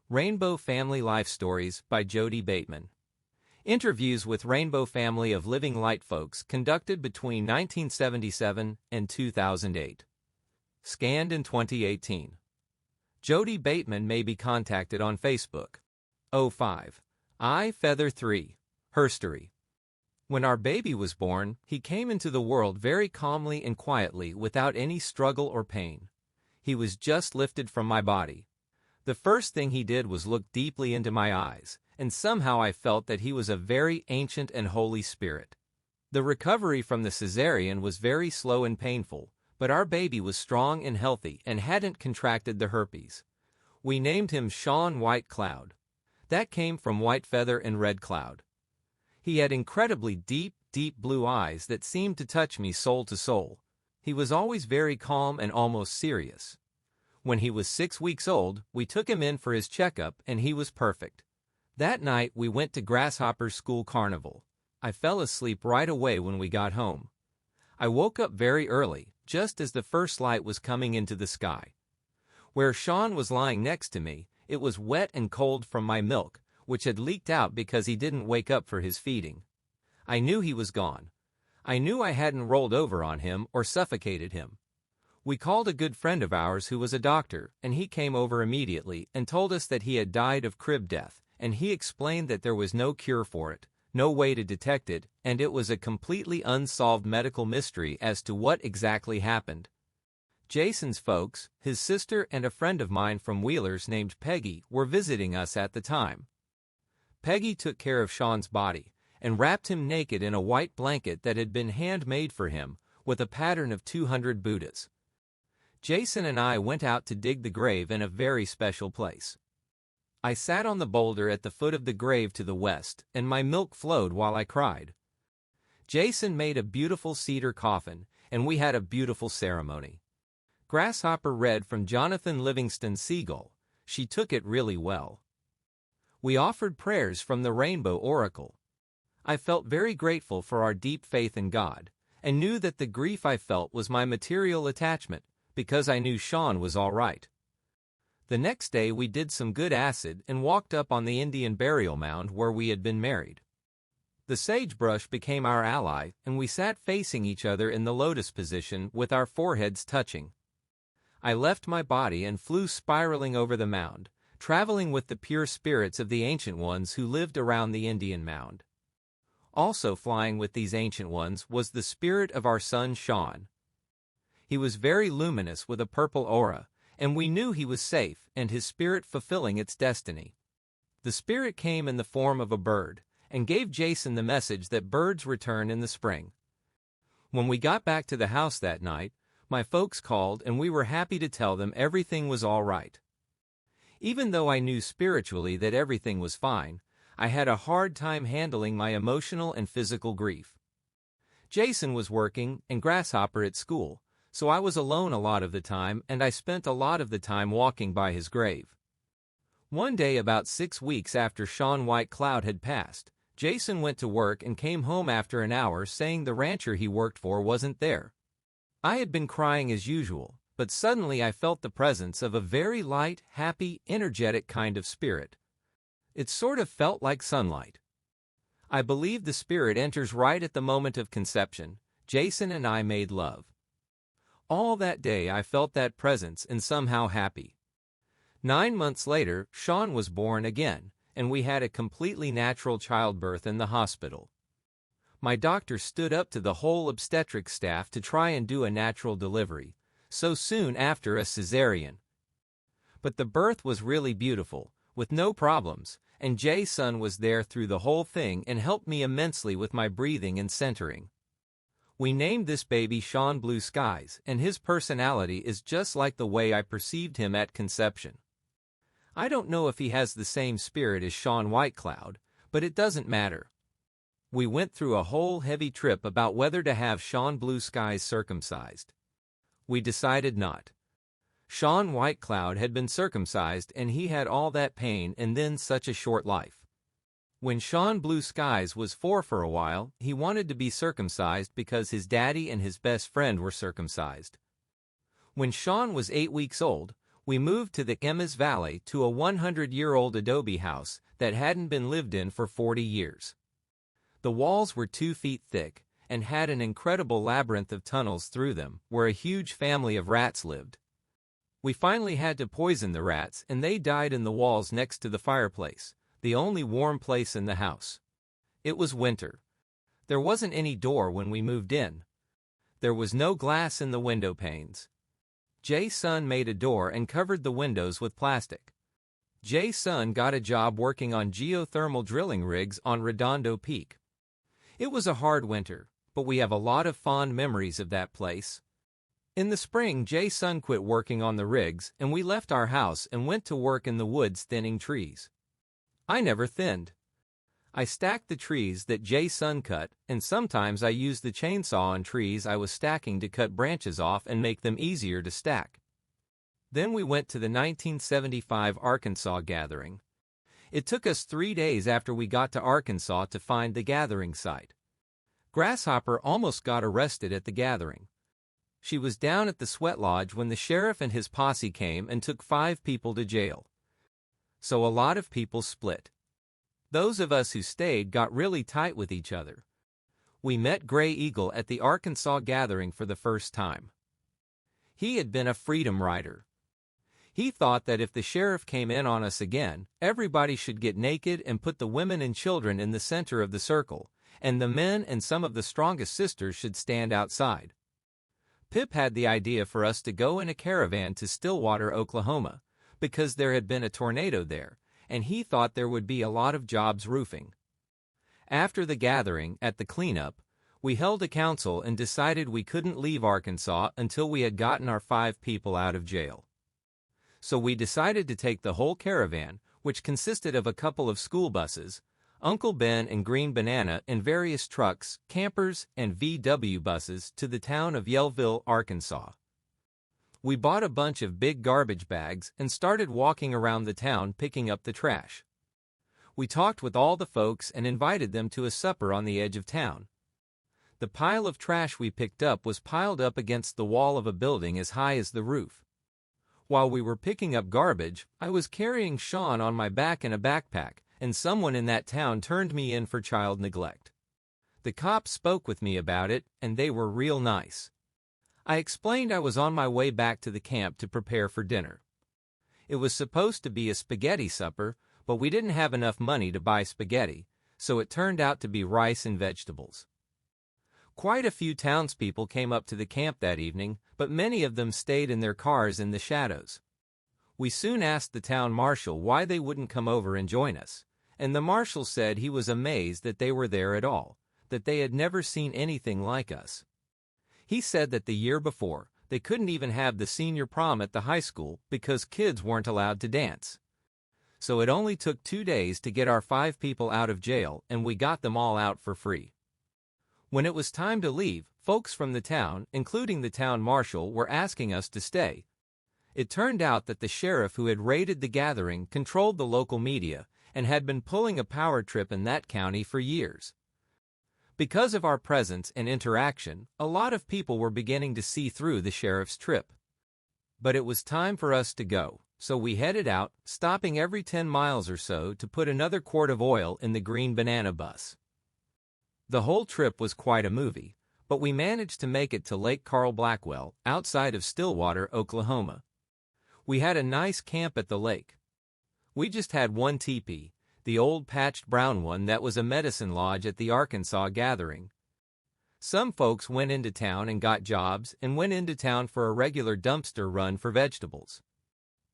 Rainbow Family Life Stories by Jodey Bateman. Interviews with Rainbow Family of Living Light folks conducted between 1977 and 2008. Scanned in 2018. Jodey Bateman may be contacted on Facebook. 05.I.Feather3. Herstory. When our baby was born, he came into the world very calmly and quietly without any struggle or pain. He was just lifted from my body. The first thing he did was look deeply into my eyes, and somehow I felt that he was a very ancient and holy spirit. The recovery from the cesarean was very slow and painful, but our baby was strong and healthy and hadn't contracted the herpes. We named him Shawn White Cloud. That came from white feather and red cloud. He had incredibly deep blue eyes that seemed to touch me soul to soul. He was always very calm and almost serious. When he was 6 weeks old, we took him in for his checkup and he was perfect. That night we went to Grasshopper's school carnival. I fell asleep right away when we got home. I woke up very early, just as the first light was coming into the sky. Where Shawn was lying next to me, it was wet and cold from my milk, which had leaked out because he didn't wake up for his feeding. I knew he was gone. I knew I hadn't rolled over on him or suffocated him. We called a good friend of ours who was a doctor, and he came over immediately and told us that he had died of crib death, and he explained that there was no cure for it, no way to detect it, and it was a completely unsolved medical mystery as to what exactly happened. Jason's folks, his sister and a friend of mine from Wheelers named Peggy, were visiting us at the time. Peggy took care of Shawn's body and wrapped him naked in a white blanket that had been handmade for him with a pattern of 200 Buddhas. Jason and I went out to dig the grave in a very special place. I sat on the boulder at the foot of the grave to the west, and my milk flowed while I cried. Jason made a beautiful cedar coffin, and we had a beautiful ceremony. Grasshopper read from Jonathan Livingston's Seagull. She took it really well. We offered prayers from the Rainbow Oracle. I felt very grateful for our deep faith in God, and knew that the grief I felt was my material attachment, because I knew Shawn was all right. The next day we did some good acid and walked up on the Indian burial mound where we had been married. The sagebrush became our ally, and we sat facing each other in the lotus position with our foreheads touching. I left my body and flew spiraling over the mound, traveling with the pure spirits of the ancient ones who lived around the Indian mound. Also flying with these ancient ones was the spirit of our son Shawn. He was very luminous with a purple aura, and we knew he was safe and his spirit fulfilling its destiny. The spirit came in the form of a bird, and gave Jason the message that birds return in the spring. When we got back to the house that night, my folks called and we were happy to tell them everything was all right. Even though I knew spiritually that everything was fine, I had a hard time handling my emotional and physical grief. Jason was working and Grasshopper at school, so I was alone a lot of the time, and I spent a lot of the time walking by his grave. One day about 6 weeks after Shawn White Cloud had passed, Jason went to work and came home after an hour saying the rancher he worked for wasn't there. I had been crying as usual, but suddenly I felt the presence of a very light, happy, energetic kind of spirit. It sort of felt like sunlight. I believe the spirit enters right at the moment of conception. Jason and I made love. All that day I felt that presence and somehow happy. 9 months later, Shawn was born again, and we had a completely natural childbirth in the hospital. My doctor stood up to the whole obstetric staff to try and do a natural delivery, so soon after a cesarean. But the birth was really beautiful, with no problems, and Jason was there through the whole thing and helped me immensely with my breathing and centering. We named this baby Shawn Blue Skies, and his personality is just like the way I perceived him at conception. I don't know if he has the same spirit as Shawn White Cloud, but it doesn't matter. We went through a whole heavy trip about whether to have Shawn Blue Skies circumcised. We decided not. Shawn White Cloud had been circumcised and he had all that pain and then such a short life. When Shawn Blue Skies was 4 for a while, he wanted to be circumcised because his daddy and his best friend were circumcised. When Shawn was 8 weeks old, We moved to the Emma's Valley to a 100-year-old adobe house that hadn't been lived in for 40 years. The walls were 2 feet thick and had an incredible labyrinth of tunnels through them where a huge family of rats lived. We finally had to poison the rats and they died in the walls next to the fireplace, the only warm place in the house. It was winter. There wasn't any door when we moved in. There was no glass in the window panes. Jay's son made a door and covered the windows with plastic. Jay's son got a job working on geothermal drilling rigs on Redondo Peak. It was a hard winter, but we have a lot of fond memories of that place. In the spring, Jay's son quit working on the rigs and we left our house and went to work in the woods thinning trees. I never thinned. I stacked the trees that Jay's son cut, and sometimes I used the chainsaw on trees I was stacking to cut branches off and make them easier to stack. Then we went to the 1975 Arkansas gathering. It took us 3 days after we got to Arkansas to find the gathering site. Grasshopper almost got arrested at the gathering. She was down at the sweat lodge when the sheriff and his posse came and took 5 people to jail. So a lot of people split. Those of us who stayed got really tight with each other. We met Gray Eagle at the Arkansas gathering for the first time. He had been a freedom rider. He thought that if the sheriff came in on us again, everybody should get naked and put the women and children in the center of the circle, and the men and some of the strongest sisters should stand outside. Pip had the idea for us to go in a caravan to Stillwater, Oklahoma, because there had been a tornado there, and he thought there would be a lot of jobs roofing. After the gathering, at the cleanup, we held a council and decided we couldn't leave Arkansas until we had gotten our 5 people out of jail. So we decided to take the whole caravan, which consisted of a couple of school buses, Uncle Ben and Green Banana, and various trucks, campers, and VW buses, to the town of Yellville, Arkansas. We bought a bunch of big garbage bags and started walking around the town picking up the trash. We talked with all the folks and invited them to a supper on the edge of town. The pile of trash we picked up was piled up against the wall of a building as high as the roof. While we were picking up garbage, I was carrying Shawn on my back in a backpack, and someone in that town turned me in for child neglect. The cops spoke with me about it, and they were real nice. I explained I was on my way back to the camp to prepare for dinner. It was supposed to be a spaghetti supper, but we didn't have enough money to buy spaghetti, so it turned out to be rice and vegetables. Quite a few townspeople came up to the camp that evening, but many of them stayed in their cars in the shadows. We soon asked the town marshal why they wouldn't come over and join us, and the marshal said he was amazed that they were there at all, that they had never seen anything like us. He said that the year before, they couldn't even have the senior prom at the high school because kids weren't allowed to dance. So it only took 2 days to get our 5 people out of jail, and we got them all out for free. When it was time to leave, folks from the town, including the town marshal, were asking us to stay. It turned out that the sheriff who had raided the gathering controlled the local media and had been pulling a power trip in that county for years. Because of our presence and interaction, a lot of people were beginning to see through the sheriff's trip. But it was time for us to go, so we headed out, stopping every 10 miles or so to put another quart of oil in the Green Banana bus. The whole trip was quite a movie, but we managed to make it to Lake Carl Blackwell, outside of Stillwater, Oklahoma. We had a nice camp at the lake. We just had one teepee, the old patched brown one that was a medicine lodge at the Arkansas gathering. Some folks went into town and got jobs and went into town for a regular dumpster run for vegetables.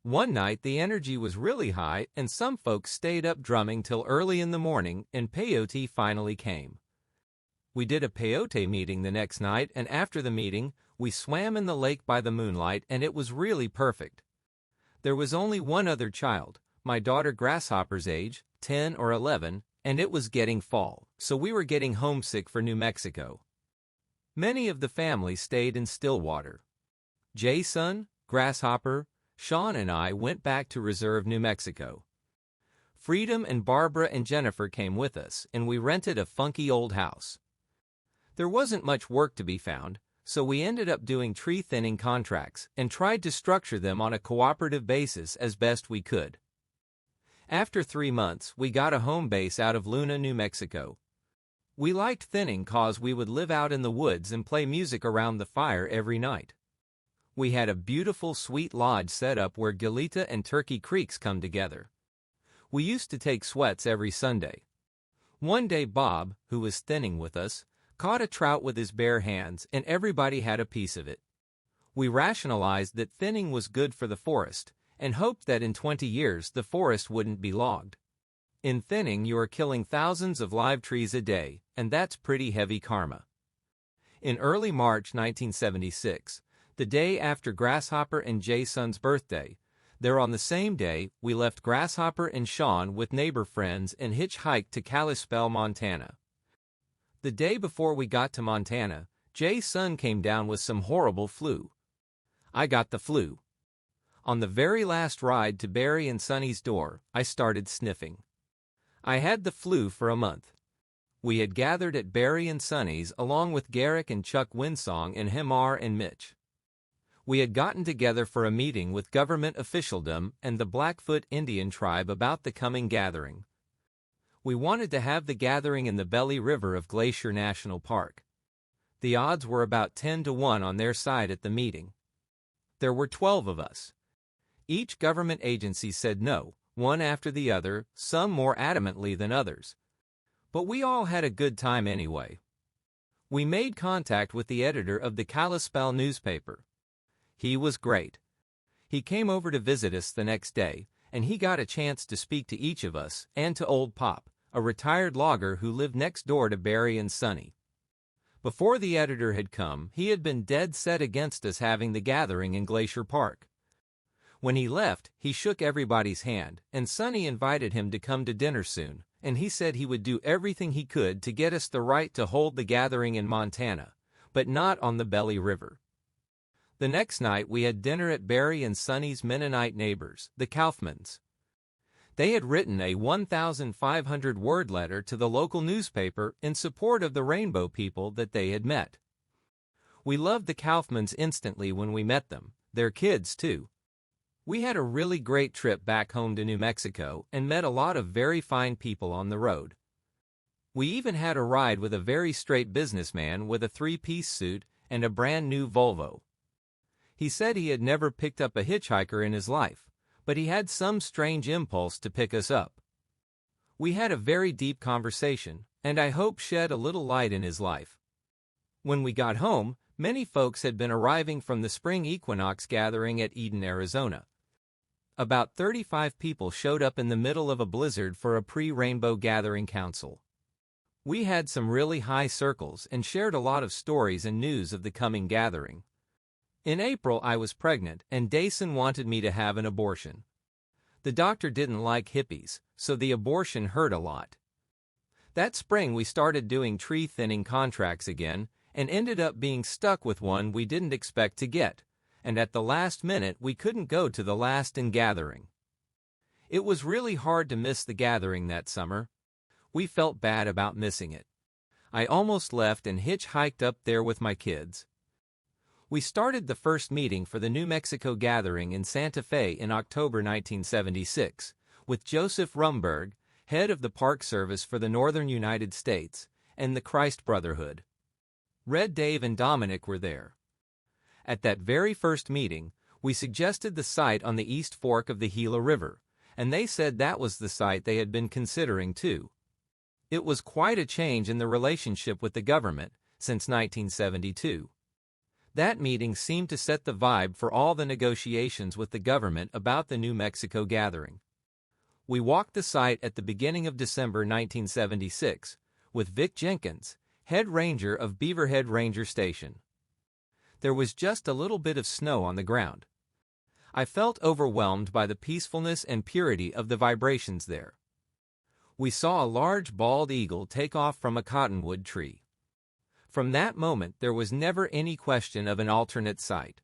One night the energy was really high and some folks stayed up drumming till early in the morning and peyote finally came. We did a peyote meeting the next night, and after the meeting, we swam in the lake by the moonlight and it was really perfect. There was only one other child, my daughter Grasshopper's age, 10 or 11, and it was getting fall, so we were getting homesick for New Mexico. Many of the family stayed in Stillwater. Jason, Grasshopper, Shawn and I went back to Reserve, New Mexico. Freedom and Barbara and Jennifer came with us, and we rented a funky old house. There wasn't much work to be found, so we ended up doing tree thinning contracts and tried to structure them on a cooperative basis as best we could. After 3 months, we got a home base out of Luna, New Mexico. We liked thinning cause we would live out in the woods and play music around the fire every night. We had a beautiful sweet lodge set up where Gilita and Turkey Creeks come together. We used to take sweats every Sunday. One day Bob, who was thinning with us, caught a trout with his bare hands and everybody had a piece of it. We rationalized that thinning was good for the forest and hoped that in 20 years the forest wouldn't be logged. In thinning you are killing thousands of live trees a day, and that's pretty heavy karma. In early March 1976, the day after Grasshopper and Jason's birthday, there on the same day, we left Grasshopper and Shawn with neighbor friends and hitchhiked to Kalispell, Montana. The day before we got to Montana, Jay's son came down with some horrible flu. I got the flu. On the very last ride to Barry and Sonny's door, I started sniffing. I had the flu for a month. We had gathered at Barry and Sonny's along with Garrick and Chuck Winsong and Hemar and Mitch. We had gotten together for a meeting with government officialdom and the Blackfoot Indian tribe about the coming gathering. We wanted to have the gathering in the Belly River of Glacier National Park. The odds were about 10-1 on their side at the meeting. There were 12 of us. Each government agency said no, one after the other, some more adamantly than others. But we all had a good time anyway. We made contact with the editor of the Kalispell newspaper. He was great. He came over to visit us the next day, and he got a chance to speak to each of us and to Old Pop, a retired logger who lived next door to Barry and Sonny. Before the editor had come, he had been dead set against us having the gathering in Glacier Park. When he left, he shook everybody's hand, and Sonny invited him to come to dinner soon, and he said he would do everything he could to get us the right to hold the gathering in Montana, but not on the Belly River. The next night we had dinner at Barry and Sonny's Mennonite neighbors, the Kaufmans. They had written a 1,500-word letter to the local newspaper in support of the Rainbow people that they had met. We loved the Kaufmans instantly when we met them, their kids too. We had a really great trip back home to New Mexico and met a lot of very fine people on the road. We even had a ride with a very straight businessman with a 3-piece suit and a brand new Volvo. He said he had never picked up a hitchhiker in his life, but he had some strange impulse to pick us up. We had a very deep conversation, and I hope shed a little light in his life. When we got home, many folks had been arriving from the spring equinox gathering at Eden, Arizona. About 35 people showed up in the middle of a blizzard for a pre-rainbow gathering council. We had some really high circles and shared a lot of stories and news of the coming gathering. In April I was pregnant and Dason wanted me to have an abortion. The doctor didn't like hippies, so the abortion hurt a lot. That spring we started doing tree thinning contracts again and ended up being stuck with one we didn't expect to get, and at the last minute we couldn't go to the last gathering. It was really hard to miss the gathering that summer. We felt bad about missing it. I almost left and hitchhiked up there with my kids. We started the first meeting for the New Mexico gathering in Santa Fe in October 1976, with Joseph Rumberg, head of the Park Service for the Northern United States, and the Christ Brotherhood. Red Dave and Dominic were there. At that very first meeting, we suggested the site on the East Fork of the Gila River, and they said that was the site they had been considering too. It was quite a change in the relationship with the government since 1972. That meeting seemed to set the vibe for all the negotiations with the government about the New Mexico gathering. We walked the site at the beginning of December 1976 with Vic Jenkins, head ranger of Beaverhead Ranger Station. There was just a little bit of snow on the ground. I felt overwhelmed by the peacefulness and purity of the vibrations there. We saw a large bald eagle take off from a cottonwood tree. From that moment there was never any question of an alternate site.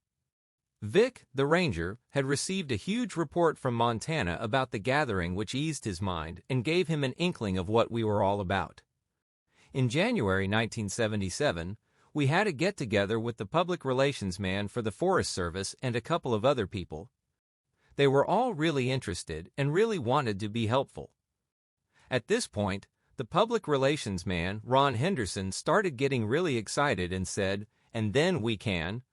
Vic, the ranger, had received a huge report from Montana about the gathering which eased his mind and gave him an inkling of what we were all about. In January 1977, We had a get-together with the public relations man for the Forest Service and a couple of other people. They were all really interested and really wanted to be helpful. At this point, the public relations man, Ron Henderson, started getting really excited and said, "And then we can."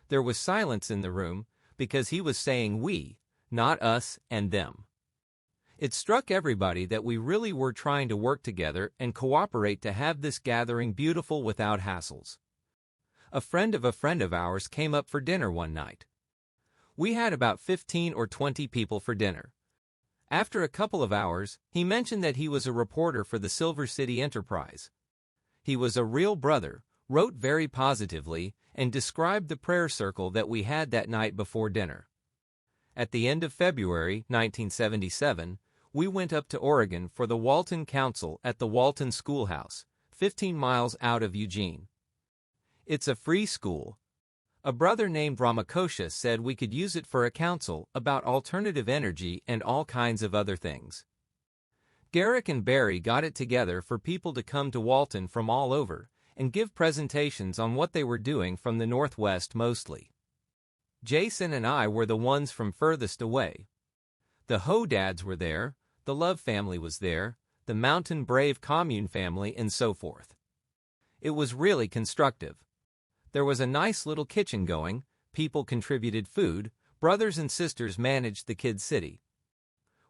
There was silence in the room because he was saying we, not us and them. It struck everybody that we really were trying to work together and cooperate to have this gathering beautiful without hassles. A friend of ours came up for dinner one night. We had about 15 or 20 people for dinner. After a couple of hours, he mentioned that he was a reporter for the Silver City Enterprise. He was a real brother, wrote very positively, and described the prayer circle that we had that night before dinner. At the end of February 1977, we went up to Oregon for the Walton Council at the Walton Schoolhouse, 15 miles out of Eugene. It's a free school. A brother named Ramakosha said we could use it for a council about alternative energy and all kinds of other things. Garrick and Barry got it together for people to come to Walton from all over and give presentations on what they were doing from the Northwest mostly. Jason and I were the ones from furthest away. The Ho Dads were there, the Love family was there, the Mountain Brave Commune family, and so forth. It was really constructive. There was a nice little kitchen going, people contributed food, brothers and sisters managed the kids' city.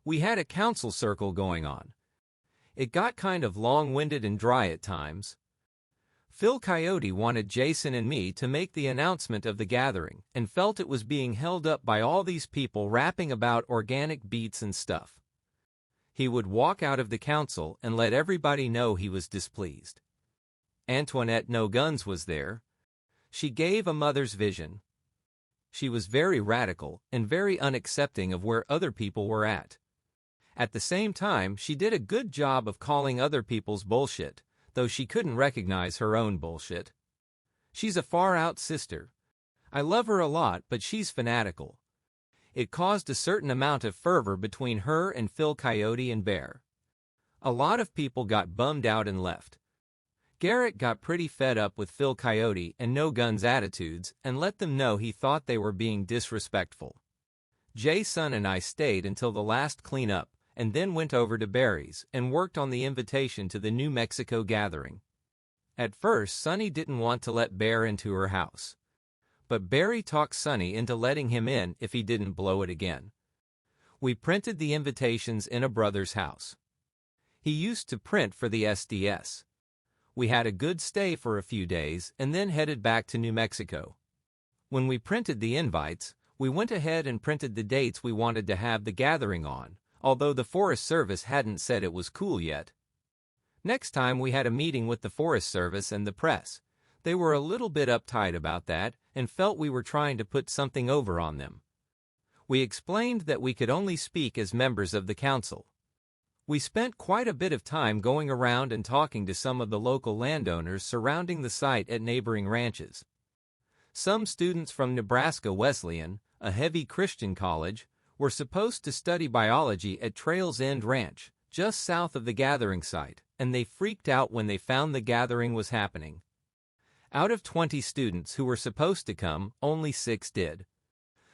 We had a council circle going on. It got kind of long-winded and dry at times. Phil Coyote wanted Jason and me to make the announcement of the gathering and felt it was being held up by all these people rapping about organic beets and stuff. He would walk out of the council and let everybody know he was displeased. Antoinette No Guns was there. She gave a mother's vision. She was very radical and very unaccepting of where other people were at. At the same time, she did a good job of calling other people's bullshit, though she couldn't recognize her own bullshit. She's a far-out sister. I love her a lot, but she's fanatical. It caused a certain amount of fervor between her and Phil Coyote and Bear. A lot of people got bummed out and left. Garrett got pretty fed up with Phil Coyote and No Guns' attitudes and let them know he thought they were being disrespectful. Jason and I stayed until the last cleanup and then went over to Barry's and worked on the invitation to the New Mexico gathering. At first, Sonny didn't want to let Bear into her house. But Barry talked Sonny into letting him in if he didn't blow it again. We printed the invitations in a brother's house. He used to print for the SDS. We had a good stay for a few days and then headed back to New Mexico. When we printed the invites, we went ahead and printed the dates we wanted to have the gathering on, although the Forest Service hadn't said it was cool yet. Next time we had a meeting with the Forest Service and the press. They were a little bit uptight about that and felt we were trying to put something over on them. We explained that we could only speak as members of the council. We spent quite a bit of time going around and talking to some of the local landowners surrounding the site at neighboring ranches. Some students from Nebraska Wesleyan, a heavy Christian college, were supposed to study biology at Trails End Ranch, just south of the gathering site, and they freaked out when they found the gathering was happening. Out of 20 students who were supposed to come, only 6 did.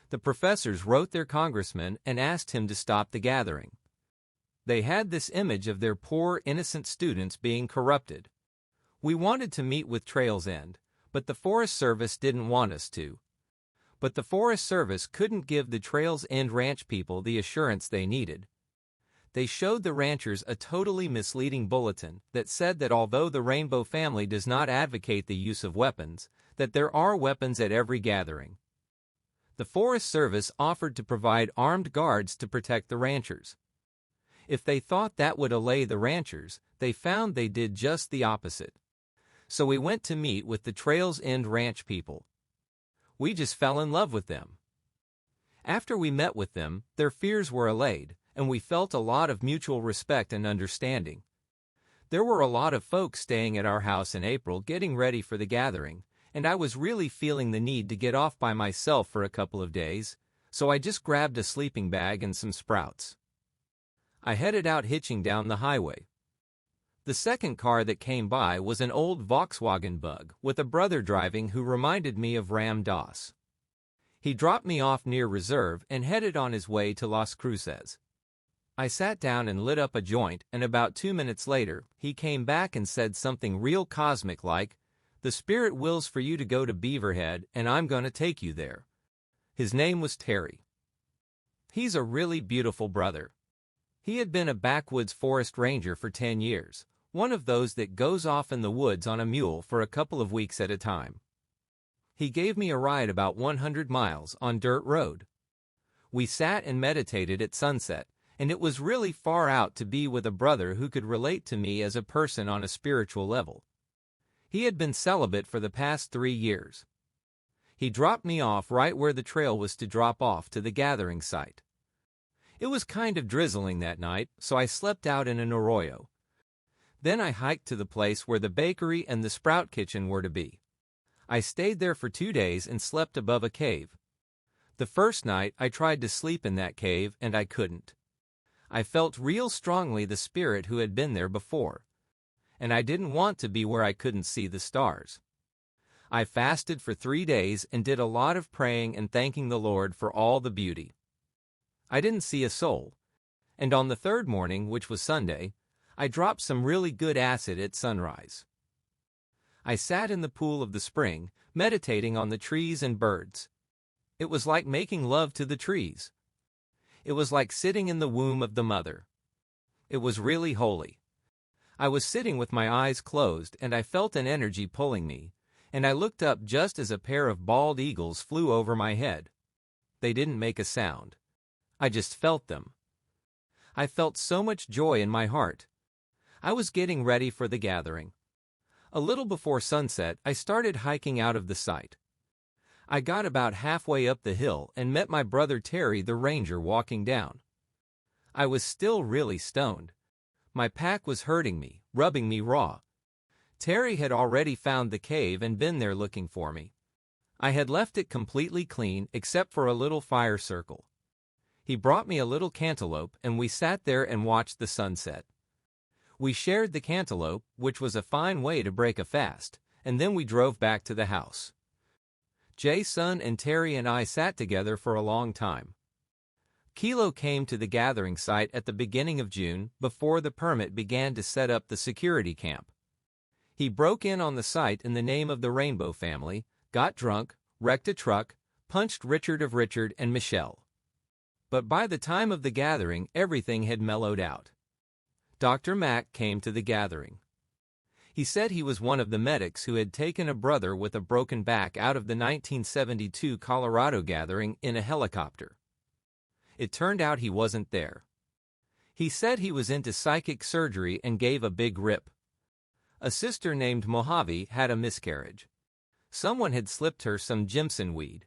The professors wrote their congressman and asked him to stop the gathering. They had this image of their poor, innocent students being corrupted. We wanted to meet with Trails End, but the Forest Service didn't want us to. But the Forest Service couldn't give the Trails End ranch people the assurance they needed. They showed the ranchers a totally misleading bulletin that said that although the Rainbow family does not advocate the use of weapons, that there are weapons at every gathering. The Forest Service offered to provide armed guards to protect the ranchers. If they thought that would allay the ranchers, they found they did just the opposite. So we went to meet with the Trails End ranch people. We just fell in love with them. After we met with them, their fears were allayed, and we felt a lot of mutual respect and understanding. There were a lot of folks staying at our house in April getting ready for the gathering, and I was really feeling the need to get off by myself for a couple of days, so I just grabbed a sleeping bag and some sprouts. I headed out hitching down the highway. The second car that came by was an old Volkswagen Bug with a brother driving who reminded me of Ram Dass. He dropped me off near Reserve and headed on his way to Las Cruces. I sat down and lit up a joint, and about 2 minutes later, he came back and said something real cosmic like, "The Spirit wills for you to go to Beaverhead, and I'm gonna take you there." His name was Terry. He's a really beautiful brother. He had been a backwoods forest ranger for 10 years, one of those that goes off in the woods on a mule for a couple of weeks at a time. He gave me a ride about 100 miles on dirt road. We sat and meditated at sunset, and it was really far out to be with a brother who could relate to me as a person on a spiritual level. He had been celibate for the past 3 years. He dropped me off right where the trail was to drop off to the gathering site. It was kind of drizzling that night, so I slept out in an arroyo. Then I hiked to the place where the bakery and the sprout kitchen were to be. I stayed there for 2 days and slept above a cave. The first night I tried to sleep in that cave and I couldn't. I felt real strongly the spirit who had been there before. And I didn't want to be where I couldn't see the stars. I fasted for 3 days and did a lot of praying and thanking the Lord for all the beauty. I didn't see a soul. And on the third morning, which was Sunday, I dropped some really good acid at sunrise. I sat in the pool of the spring, meditating on the trees and birds. It was like making love to the trees. It was like sitting in the womb of the mother. It was really holy. I was sitting with my eyes closed and I felt an energy pulling me, and I looked up just as a pair of bald eagles flew over my head. They didn't make a sound. I just felt them. I felt so much joy in my heart. I was getting ready for the gathering. A little before sunset, I started hiking out of the site. I got about halfway up the hill and met my brother Terry the ranger walking down. I was still really stoned. My pack was hurting me, rubbing me raw. Terry had already found the cave and been there looking for me. I had left it completely clean except for a little fire circle. He brought me a little cantaloupe and we sat there and watched the sunset. We shared the cantaloupe, which was a fine way to break a fast, and then we drove back to the house. Jason and Terry and I sat together for a long time. Kilo came to the gathering site at the beginning of June before the permit began to set up the security camp. He broke in on the site in the name of the Rainbow family, got drunk, wrecked a truck, punched Richard of Richard and Michelle. But by the time of the gathering, everything had mellowed out. Dr. Mack came to the gathering. He said he was one of the medics who had taken a brother with a broken back out of the 1972 Colorado gathering in a helicopter. It turned out he wasn't there. He said he was into psychic surgery and gave a big rip. A sister named Mojave had a miscarriage. Someone had slipped her some Jimson weed.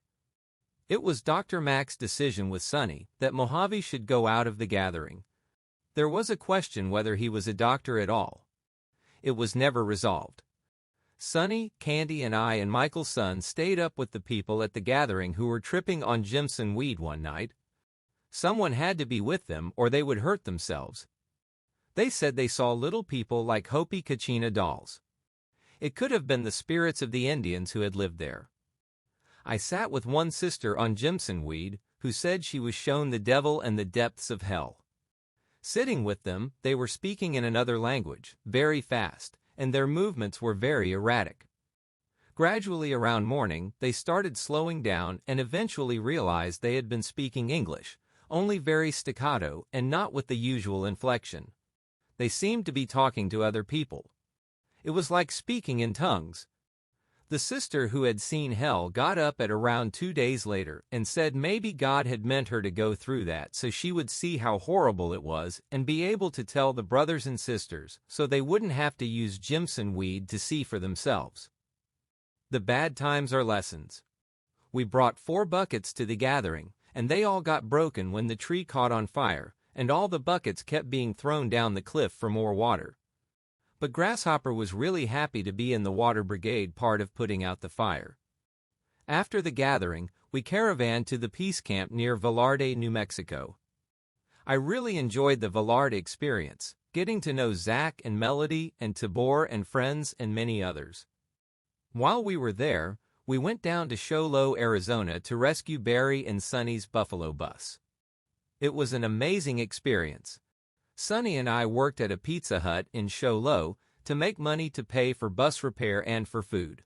It was Dr. Mack's decision with Sonny that Mojave should go out of the gathering. There was a question whether he was a doctor at all. It was never resolved. Sonny, Candy, and I and Michael's son stayed up with the people at the gathering who were tripping on Jimson weed one night. Someone had to be with them or they would hurt themselves. They said they saw little people like Hopi Kachina dolls. It could have been the spirits of the Indians who had lived there. I sat with one sister on Jimson weed who said she was shown the devil and the depths of hell. Sitting with them, they were speaking in another language, very fast, and their movements were very erratic. Gradually around morning, they started slowing down and eventually realized they had been speaking English, only very staccato and not with the usual inflection. They seemed to be talking to other people. It was like speaking in tongues. The sister who had seen hell got up at around 2 days later and said maybe God had meant her to go through that so she would see how horrible it was and be able to tell the brothers and sisters so they wouldn't have to use Jimson weed to see for themselves. The bad times are lessons. We brought 4 buckets to the gathering, and they all got broken when the tree caught on fire, and all the buckets kept being thrown down the cliff for more water. But Grasshopper was really happy to be in the water brigade part of putting out the fire. After the gathering, we caravanned to the peace camp near Velarde, New Mexico. I really enjoyed the Velarde experience. getting to know Zach and Melody and Tabor and friends and many others. While we were there, we went down to Show Low, Arizona to rescue Barry and Sonny's Buffalo bus. It was an amazing experience. Sonny and I worked at a Pizza Hut in Show Low to make money to pay for bus repair and for food.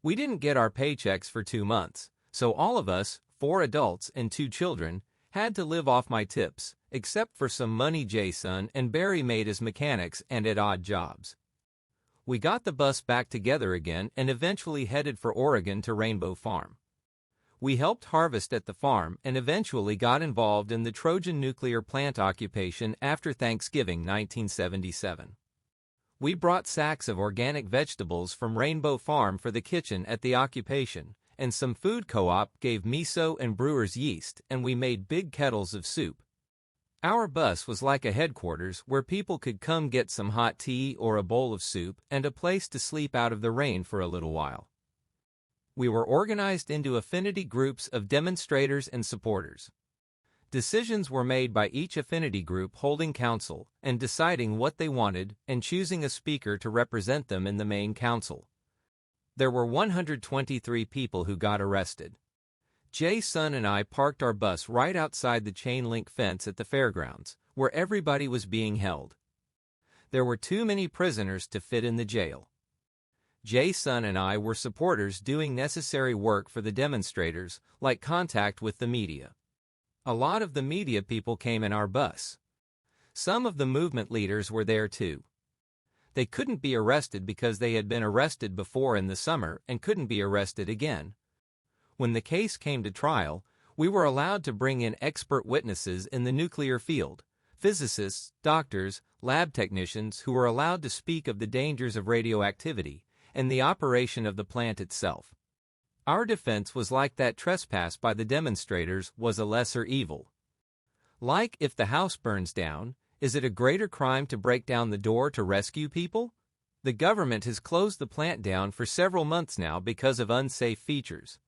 We didn't get our paychecks for 2 months, so all of us, 4 adults and 2 children, had to live off my tips, except for some money Jason and Barry made as mechanics and at odd jobs. We got the bus back together again and eventually headed for Oregon to Rainbow Farm. We helped harvest at the farm and eventually got involved in the Trojan nuclear plant occupation after Thanksgiving 1977. We brought sacks of organic vegetables from Rainbow Farm for the kitchen at the occupation, and some food co-op gave miso and brewer's yeast, and we made big kettles of soup. Our bus was like a headquarters where people could come get some hot tea or a bowl of soup and a place to sleep out of the rain for a little while. We were organized into affinity groups of demonstrators and supporters. Decisions were made by each affinity group holding council and deciding what they wanted and choosing a speaker to represent them in the main council. There were 123 people who got arrested. Jason and I parked our bus right outside the chain-link fence at the fairgrounds, where everybody was being held. There were too many prisoners to fit in the jail. Jason and I were supporters doing necessary work for the demonstrators, like contact with the media. A lot of the media people came in our bus. Some of the movement leaders were there too. They couldn't be arrested because they had been arrested before in the summer and couldn't be arrested again. When the case came to trial, we were allowed to bring in expert witnesses in the nuclear field, physicists, doctors, lab technicians who were allowed to speak of the dangers of radioactivity and the operation of the plant itself. Our defense was like that trespass by the demonstrators was a lesser evil. Like if the house burns down, is it a greater crime to break down the door to rescue people? The government has closed the plant down for several months now because of unsafe features.